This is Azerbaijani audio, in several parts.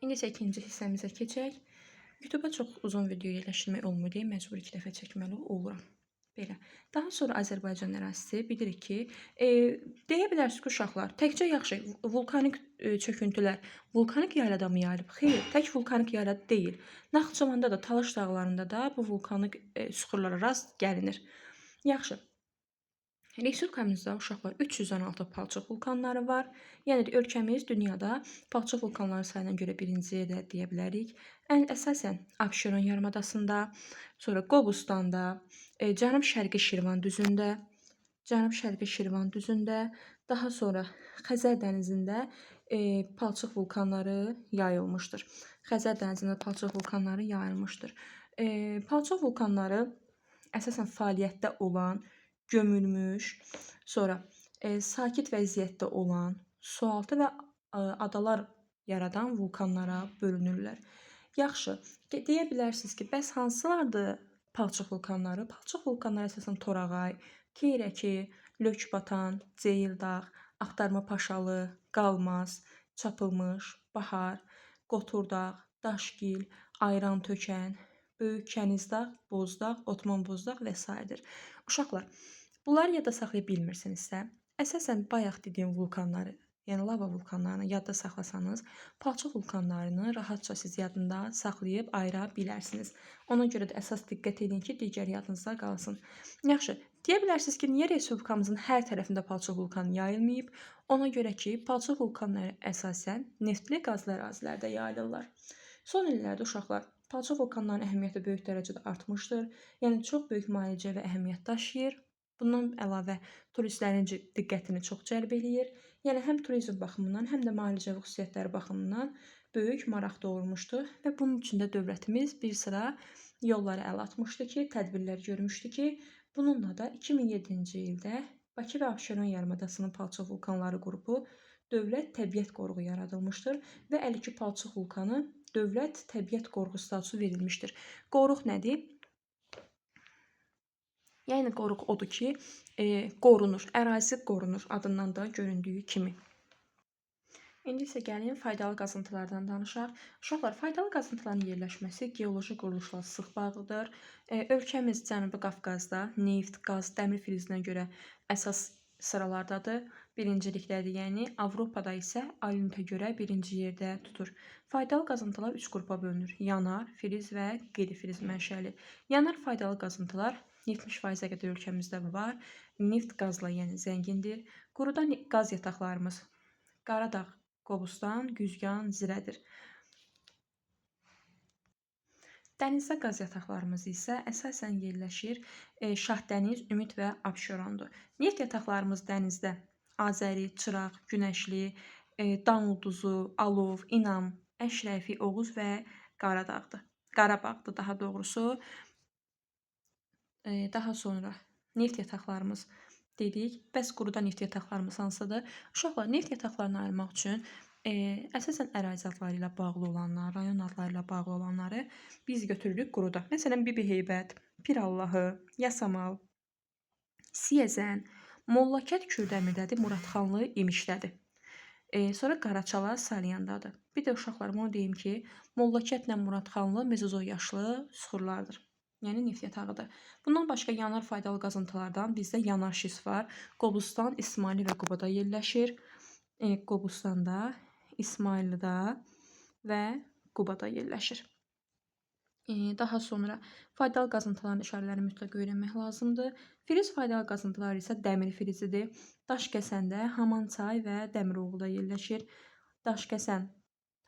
İndi isə ikinci hissəmizə keçək. YouTube-a çox uzun video yerləşdirmək olmur deyə məcbur 2 dəfə çəkməli oluram. Belə. Daha sonra Azərbaycan ərazisi bilirik ki, deyə bilərsiniz ki, uşaqlar, təkcə yaxşı vulkanik çöküntülər vulkanik yayladan mı yayılıb? Xeyr, tək vulkanik yaylada deyil. Naxçıvanda da, Talış dağlarında da bu vulkanik süxurlara rast gəlinir. Yaxşı. Respublikamızda uşaqlar 316 palçıq vulkanları var. Yəni ölkəmiz dünyada palçıq vulkanları sayına görə birinci yerdə deyə bilərik. Əsasən Abşeron yarımadasında, sonra Qobustanda, Cənub-Şərqi Şirvan düzündə, daha sonra Xəzər dənizində palçıq vulkanları yayılmışdır. Palçıq vulkanları əsasən fəaliyyətdə olan, gömülmüş, sonra sakit vəziyyətdə olan, sualtı və adalar yaradan vulkanlara bölünürlər. Yaxşı, deyə bilərsiniz ki, bəs hansılardır palçıq vulkanları? Palçıq vulkanları əsasən Torağay, Teyrəki, Lökbatan, Ceyildağ, Axtarma Paşalı, Qalmaz, Çapılmış, Bahar, Qoturdağ, Daşgil, Ayrantökən, Böyük Kənizdağ, Bozdağ, Otman Bozdağ və s. Uşaqlar, bunları yadda saxlaya bilmirsinizsə, əsasən bayaq dediyim vulkanları, yəni lava vulkanlarını yadda saxlasanız, palçıq vulkanlarını rahatca siz yadında saxlayıb ayıra bilərsiniz. Ona görə də əsas diqqət edin ki, digər yadınızda qalsın. Yaxşı, deyə bilərsiniz ki, niyə Respublikamızın hər tərəfində palçıq vulkanı yayılmayıb? Ona görə ki, palçıq vulkanları əsasən neftli qazlı ərazilərdə yayılırlar. Son illərdə uşaqlar, palçıq vulkanlarının əhəmiyyəti böyük dərəcədə artmışdır. Yəni çox böyük müalicə və əhəmiyyət daşıyır. Bundan əlavə turistlərin diqqətini çox cəlb eləyir. Yəni həm turizm baxımından, həm də müalicəvi xüsusiyyətləri baxımından böyük maraq doğurmuşdur və bunun üçün də dövlətimiz bir sıra yolları əl atmışdı ki, tədbirlər görmüşdü ki, bununla da 2007-ci ildə Bakı və Abşeron yarımadasının palçıq vulkanları qrupu dövlət təbiət qoruğu yaradılmışdır və 52 palçıq vulkanı dövlət təbiət qoruğu statusu verilmişdir. Qoruq nədir? Yəni qoruq odur ki, qorunur, ərazi qorunur adından da göründüyü kimi. İndi isə gəlin faydalı qazıntılardan danışaq. Uşaqlar, faydalı qazıntıların yerləşməsi geoloji quruluşla sıx bağlıdır. Ölkəmiz Cənubi Qafqazda neft, qaz, dəmir filizinə görə əsas sıralardadır. Birincilikdədir, yəni Avropada isə alümitə görə birinci yerdə tutur. Faydalı qazıntılar 3 qrupa bölünür. Yanar, filiz və qeyri-filiz mənşəli. Yanar faydalı qazıntılar 70%-ə qədər ölkəmizdə var. Neft qazla, yəni zəngindir. Qurudan qaz yataqlarımız Qaradağ, Qobustan, Güzgan, Zirədir. Dənizdə qaz yataqlarımız isə əsasən yerləşir Şahdəniz, Ümid və Abşerondur. Neft yataqlarımız dənizdə Azəri, Çıraq, Günəşli, Dan ulduzu, Alov, İnam, Əşrəfi, Oğuz və Qarabağdır daha doğrusu. Daha sonra neft yataqlarımız dedik. Bəs qurudan neft yataqlarımız hansıdır? Uşaqlar, neft yataqlarını ayırmaq üçün əsasən ərazi adları ilə bağlı olanlar, rayon adları ilə bağlı olanları biz götürürük quruda. Məsələn, Bibiheybət, Pirallahı, Yasamal, Siyəzən, Mollakət Kürdəmirdədir, Muradxanlı İmişdədir. Sonra Qaraçala Salyandadır. Bir də uşaqlar, bunu deyim ki, Mollakətlə Muradxanlı mezozoy yaşlı süxurlardır. Yəni neft yatağıdır. Bundan başqa yanar faydalı qazıntılardan bizdə yanar şis var. Qobustan, İsmayıllı və Qubada yerləşir. Qobustanda, İsmayıllıda və Qubada yerləşir. Daha sonra faydalı qazıntıların işarələrini mütləq öyrənmək lazımdır. Filiz faydalı qazıntılar isə dəmir filizidir. Daşkəsəndə, Hamançay və Dəmiroğluda yerləşir. Daşkəsən,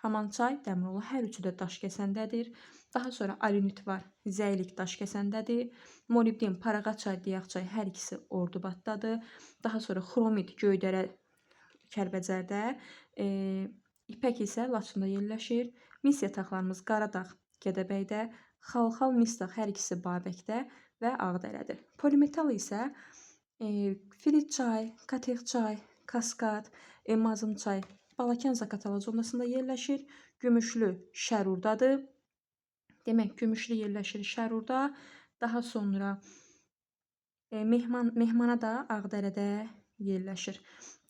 Hamançay, Dəmiroğlu hər üçü də Daşkəsəndədir. Daha sonra alünit var, Zəylik Daşkəsəndədir. Molibden, Paraqaçay, Diyaqçay hər ikisi Ordubaddadır. Daha sonra xromit, Göydərə, Kəlbəcərdə. İpək isə Laçında yerləşir. Mis yataqlarımız Qaradağ, Gədəbəydə. Xalxal, Mistaq hər ikisi Babəkdə və Ağdərədir. Polimetal isə Filitçay, Katexçay, Kaskad, Mazımçay, Balakən-Zaqatala zonasında yerləşir. Gümüşlü Şərurdadır. Demək, Gümüşlü yerləşir Şərurda. Daha sonra Mehmana da Ağdərədə yerləşir.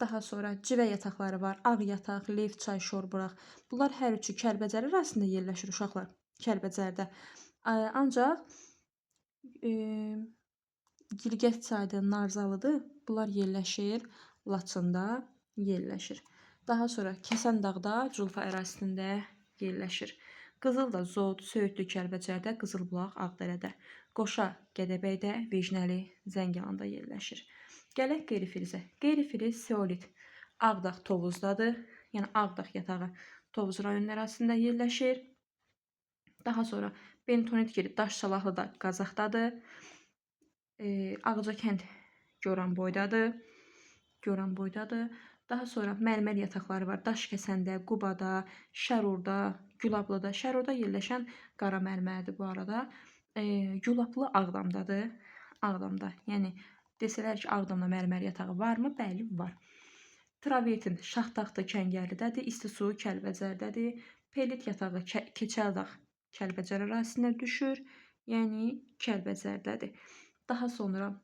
Daha sonra civə yataqları var. Ağ yataq, Levçay, Şorburaq. Bunlar hər üçü Kəlbəcər ərazisində yerləşir uşaqlar. Kəlbəcərdə. Ancaq Girgəz çayıdır, Narzalıdır. Bunlar yerləşir Laçında yerləşir. Daha sonra Kəsəndağda Culfa ərazisində yerləşir. Qızılda, Zod, Söyüdlü, Kəlbəcərdə, Qızılbulaq, Ağdərədə. Qoşa, Gədəbəydə, Vicnəli, Zəngilanda yerləşir. Gələk qeyri-filizə. Qeyri-filiz seolit Ağdağ, Tovuzdadır. Yəni Ağdağ yatağı Tovuz rayonu ərazisində yerləşir. Daha sonra bentonit giri Daşsalahlıda, Qazaxdadır. Ağcakənd Goranboydadır. Daha sonra mərmər yataqları var. Daşkəsəndə, Qubada, Şərurda, Gülablıda. Şərurda yerləşən qara mərmərdir bu arada. Gülablı Ağdamdadır. Ağdamda. Yəni desələr ki, Ağdamda mərmər yatağı varmı? Bəli, var. Travertin Şaxdağda, Kəngərlidədir. İstisu Kəlbəcərdədir. Pelit yatağı Keçəldağ, Kəlbəcər ərazisində düşür. Yəni Kəlbəcərdədir. Daha sonra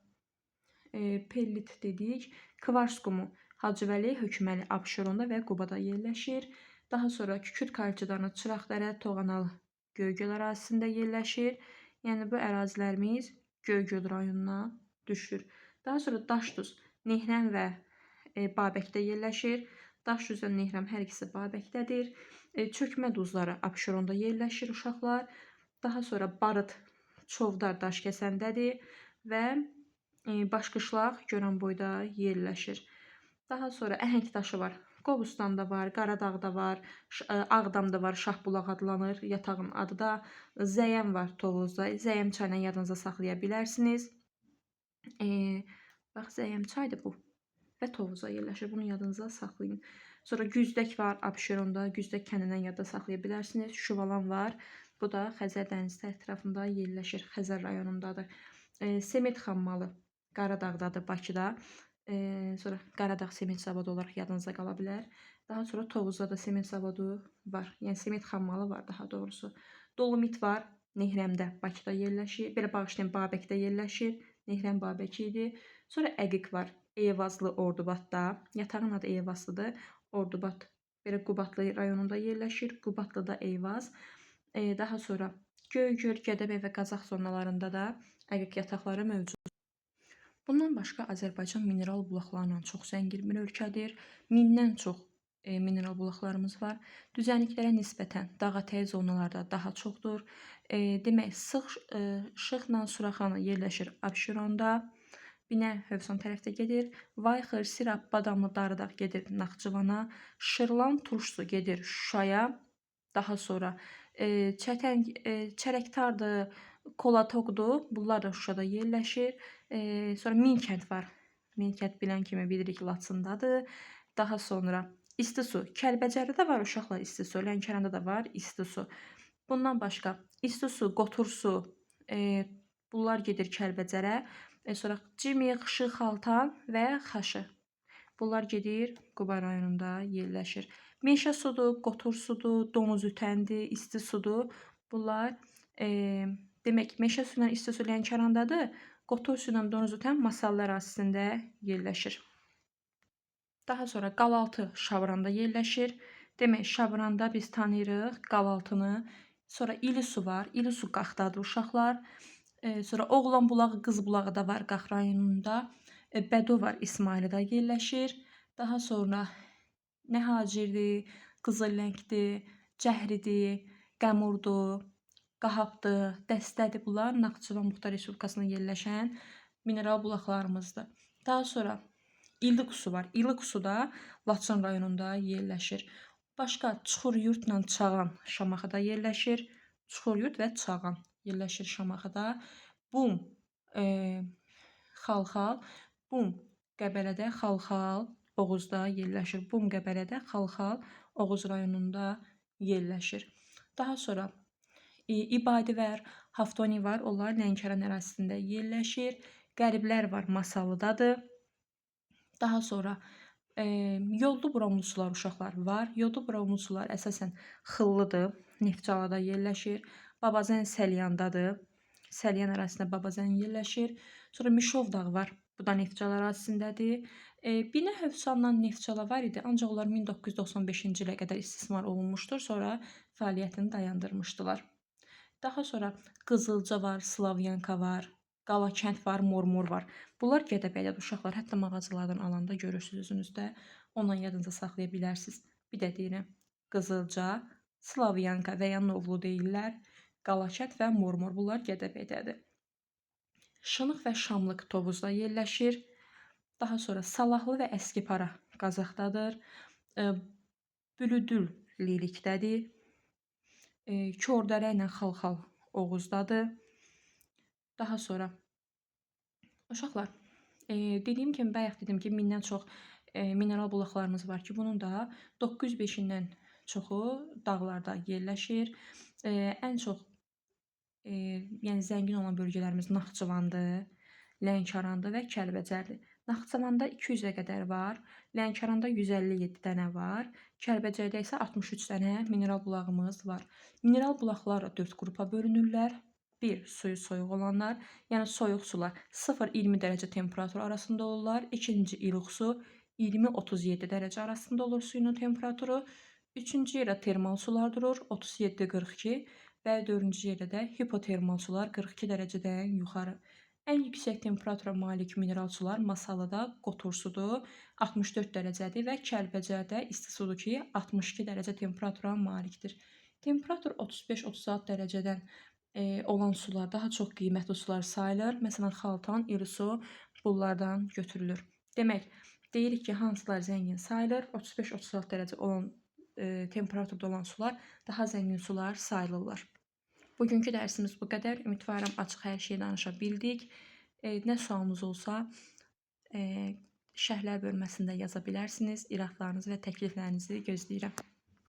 pellit dedik. Kvars qumu Hacıvəli, Hökməli, Abşeronda və Qubada yerləşir. Daha sonra Kükürt Karçıdanı, Çıraqdərə, Toğanal, Göygöl ərazisində yerləşir. Yəni bu ərazilərimiz Göygöl rayonuna düşür. Daha sonra Daşduz, Nehrəm və Babəkdə yerləşir. Daşduz və Nehrəm hər ikisi Babəkdədir. Çökmə duzları Abşeronda yerləşir uşaqlar. Daha sonra Barıt, Çovdar, Daşkəsəndədir və Başqışlaq Goranboyda yerləşir. Daha sonra Əhəngdaşı var. Qobustanda var, Qaradağda var, Ağdamda var, Şahbulaq adlanır. Yatağın adı da Zəyəm var Tovuzda. Zəyəm çayını yadınıza saxlaya bilərsiniz. Bax, Zəyəm çaydır bu və Tovuzda yerləşir. Bunu yadınıza saxlayın. Sonra Güzdək var Abşeronda. Güzdək kəndindən yadda saxlaya bilərsiniz. Şuvalan var. Bu da Xəzər dənizi ətrafında yerləşir. Xəzər rayonundadır. Sement xammalı Qaradağdadır, Bakıda. Sonra Qaradağ sement zavodu olaraq yadınıza qala bilər. Daha sonra Tovuzda da sement zavodu var. Yəni sement xammalı var daha doğrusu. Dolomit var Nehrəmdə, Bakıda yerləşir. Belə bağışlayın, Babəkdə yerləşir. Nehrəm Babəki idi. Sonra Əqiq var. Eyvazlı Ordubadda. Yatağın adı Eyvazlıdır. Ordubad belə Qubadlı rayonunda yerləşir. Qubadlıda Eyvaz. Daha sonra Göygöl, Gədəbəy və Qazax zonalarında da Əqiq yataqları mövcud. Bundan başqa Azərbaycan mineral bulaqlarla çox zəngin bir ölkədir. 1000-dən çox mineral bulaqlarımız var. Düzənliklərə nisbətən dağətəyi zonalarda daha çoxdur. Demək, Şıxla Suraxanı yerləşir Abşeronda. Binə Hövsan tərəfdə gedir. Vayxır, Sirab, Badamlı, Darıdağ gedir Naxçıvana. Şırlan, Turşsu gedir Şuşaya. Daha sonra Çətəng, Çərəktardır, Kolatoqdur. Bunlar da Şuşada yerləşir. Sonra Minkənd var. Minkənd bilən kimi bilirik Laçındadır. Daha sonra İstisu. Kəlbəcərdə də var uşaqlar İstisu. Lənkəranda da var İstisu. Bundan başqa İstisu, Qotursu, bunlar gedir Kəlbəcərə. Sonra Cimix, Xışıq, Xaltan və Xaşı. Bunlar gedir Quba rayonunda yerləşir. Meşə sudur, Qotur sudur, Donuz ütəndir, isti sudur. Bunlar demək, meşə su ilə isti su Lənkərandadır. Qotur su ilə Donuz ütən Masallı ərazisində yerləşir. Daha sonra Qalaltı Şabranda yerləşir. Demək, Şabranda biz tanıyırıq Qalaltını. Sonra İlisu var. İlisu Qaxdadır uşaqlar. Sonra Oğlan bulağı, Qız bulağı da var Qax rayonunda. Bədo var İsmailidə yerləşir. Daha sonra Nəhacirdir, Qızılləngdir, Cəhridir, Qəmurdur, Qahabdır, Dəstədir. Bunlar Naxçıvan Muxtar Respublikasında yerləşən mineral bulaqlarımızdır. Daha sonra İliqsu var. İliqsu da Laçın rayonunda yerləşir. Başqa Çuxuryurtla Çağan Şamaxıda yerləşir. Çuxuryurt və Çağan yerləşir Şamaxıda. Bum, Xalxal. Bum, Qəbələdə, Xalxal, Oğuzda yerləşir. Bum, Qəbələdə, Xalxal, Oğuz rayonunda yerləşir. Daha sonra İbadi var, Haftoni var. Onlar Lənkəran ərazisində yerləşir. Qəriblər var, Masallıdadır. Daha sonra yollu buramlı sular uşaqlar var. Yollu buramlı sular əsasən Xıllıdır. Neftçalada yerləşir. Babazən Səlyandadır. Səlyan ərazisində Babazən yerləşir. Sonra Mişov dağı var. Bu Bu da Neftçala ərazisindədir. Binə Hövsanla Neftçala var idi, ancaq onlar 1995-ci ilə qədər istismar olunmuşdur. Sonra fəaliyyətini dayandırmışdılar. Daha sonra Qızılca var, Slavyanka var, Qalakənd var, Mormor var. Bunlar Gədəbəydədir uşaqlar. Hətta mağazalardan alanda görürsünüz özünüzdə. Ondan yadınıza saxlaya bilərsiniz. Bir də deyirəm, Qızılca, Slavyanka və ya Novlu deyirlər. Qalakənd və Mormor. Bunlar Gədəbəydədir. Şınıq və Şamlıq Tovuzda yerləşir. Daha sonra Salahlı və Əskipara Qazaxdadır. Bülüdül Lilikdədir. Kordərə ilə Xalxal Oğuzdadır. Daha sonra uşaqlar, dediyim kimi, bayaq dedim ki, 1000-dən çox mineral bulaqlarımız var ki, bunun da 905-dən çoxu dağlarda yerləşir. Ən çox yəni zəngin olan bölgələrimiz Naxçıvandır, Lənkərandır və Kəlbəcərdir. Naxçıvanda 200-ə qədər var, Lənkəranda 157 dənə var, Kəlbəcərdə isə 63 dənə mineral bulağımız var. Mineral bulaqlar 4 qrupa bölünürlər. 1. Suyu soyuq olanlar, yəni soyuq sular 0-20 dərəcə temperatur arasında olurlar. 2. İlıq su 20-37 dərəcə arasında olur suyun temperaturu. 3-cü yerdə termal sular durur 37-42 və 4-cü yerdə də hipotermal sular 42 dərəcədən yuxarı. Ən yüksək temperatura malik mineral sular Masallıda qotur sudur 64 dərəcədir və Kəlbəcərdə isti sudur ki 62 dərəcə temperatura malikdir. Temperatur 35-36 dərəcədən olan sular daha çox qiymətli sular sayılır. Məsələn, xaltan, iri su bunlardan götürülür. Demək, deyirik ki, hansılar zəngin sayılır? 35-36 dərəcə olan temperaturda olan sular daha zəngin sular sayılırlar. Bugünkü dərsimiz bu qədər. Ümidvaram açıq hər şeyi danışa bildik. Nə sualınız olsa şərhlər bölməsində yaza bilərsiniz. İraqlarınızı və təkliflərinizi gözləyirəm.